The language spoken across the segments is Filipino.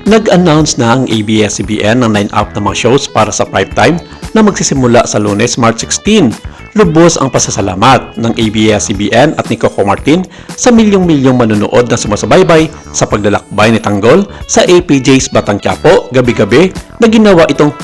Nag-announce na ang ABS-CBN ng line-up ng mga shows para sa primetime na magsisimula sa Lunes, March 16. Lubos ang pasasalamat ng ABS-CBN at ni Coco Martin sa milyong-milyong manonood na sumasubaybay sa paglalakbay ni Tanggol sa APJ's Batang Quiapo gabi-gabi na ginawa itong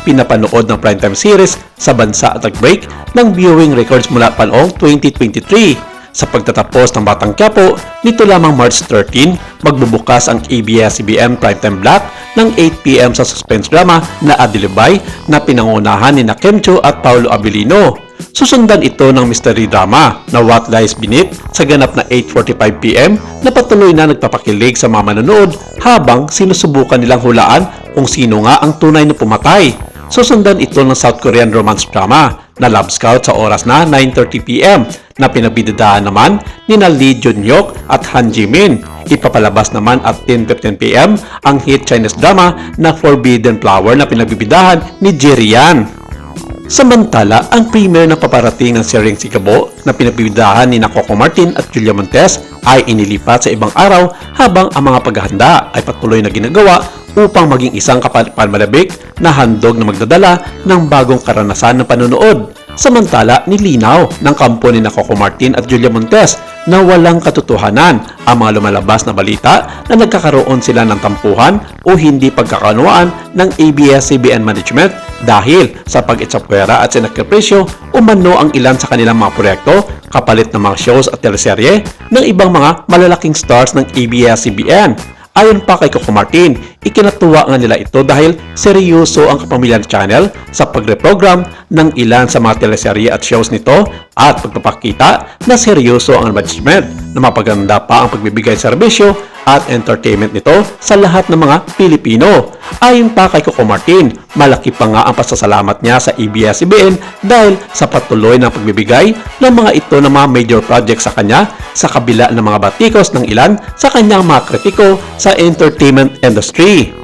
pinapanood ng primetime series sa bansa at nag-break ng viewing records mula pa noong 2023. Sa pagtatapos ng Batang Quiapo, nito lamang March 13, magbubukas ang ABS-CBN Primetime Block ng 8 p.m. sa suspense drama na Adilibay na pinangunahan ni Kencho at Paulo Abilino. Susundan ito ng mystery drama na What Lies Beneath sa ganap na 8:45 p.m. na patuloy na nagpapakilig sa mga manonood habang sinusubukan nilang hulaan kung sino nga ang tunay na pumatay. Susundan ito ng South Korean romance drama na Love Scout sa oras na 9:30 p.m. na pinabidadaan naman ni Lee Jun-hyuk at Han Ji-min. Ipapalabas naman at 10:15 p.m. ang hit Chinese drama na Forbidden Flower na pinagbibidahan ni Jerian. Samantala, ang premiere na paparating ng Sering Sikabo na pinagbibidahan ni Coco Martin at Julia Montes ay inilipat sa ibang araw habang ang mga paghahanda ay patuloy na ginagawa upang maging isang kapalmalabik na handog na magdadala ng bagong karanasan ng panonood. Samantala, nilinaw ng kampo ni Coco Martin at Julia Montes na walang katotohanan ang mga lumalabas na balita na nagkakaroon sila ng tampuhan o hindi pagkakaunawaan ng ABS-CBN management dahil sa pag-itsapwera at sinakripisyo umano ang ilan sa kanilang mga proyekto kapalit ng mga shows at teleserye ng ibang mga malalaking stars ng ABS-CBN. Ayon pa kay Coco Martin, ikinatuwa nga nila ito dahil seryoso ang Kapamilya Channel sa pagreprogram ng ilan sa mga teleserye at shows nito at pagpapakita na seryoso ang management na mapaganda pa ang pagbibigay serbisyo at entertainment nito sa lahat ng mga Pilipino. Ayon pa kay Coco Martin, malaki pa nga ang pasasalamat niya sa ABS-CBN dahil sa patuloy ng pagbibigay ng mga ito ng mga major projects sa kanya sa kabila ng mga batikos ng ilan sa kanyang mga kritiko sa entertainment industry.